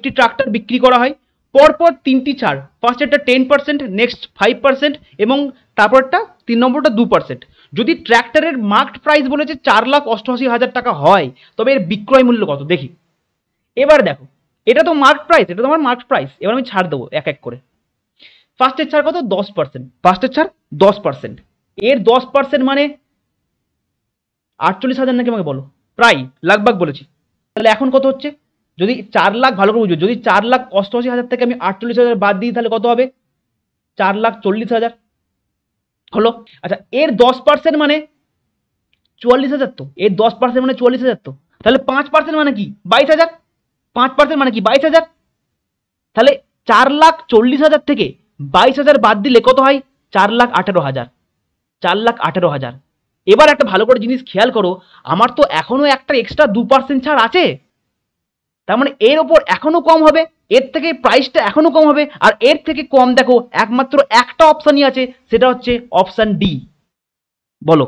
একটি ট্রাক্টর বিক্রি করা হয়, পরপর তিনটি ছাড়, ফার্স্টেরটা 10%, নেক্সট 5% এবং তারপরটা 3 নম্বরটা 2%। যদি ট্র্যাক্টরের মার্কেট প্রাইস বলেছে 4,88,000 টাকা হয়, তবে এর বিক্রয় মূল্য কত দেখি। এবার দেখো, এটা তো মার্কেট প্রাইস, এটা তো আমার মার্কেট প্রাইস। এবার আমি ছাড় দেবো এক এক করে। ফার্স্টের ছাড় কত? 10%। ফার্স্টের ছাড় 10%। এর 10% মানে 48,000 নাকি আমাকে বলো? প্রায় লাগভাগ বলেছি। তাহলে এখন কত হচ্ছে? যদি 4 লাখ, ভালো করে বুঝো, যদি 4,88,000 থেকে আমি 48,000 বাদ দিই তাহলে কত হবে? 4,40,000 হলো। আচ্ছা, এর 10% মানে 44,000 তো। এর 10% মানে 44,000 তো। তাহলে 5% মানে কি? 22,000। 5% মানে কি? 22,000। তাহলে 4,40,000 থেকে 22,000 বাদ দিলে কত হয়? 4,18,000। 4,18,000। এবার একটা ভালো করে জিনিস খেয়াল করো, আমার তো এখনো একটা এক্সট্রা 2% ছাড় আছে। তার মানে এর ওপর এখনো কম হবে, এর থেকে প্রাইসটা এখনো কম হবে। আর এর থেকে কম দেখো একমাত্র একটা অপশানই আছে, সেটা হচ্ছে অপশান ডি। বলো।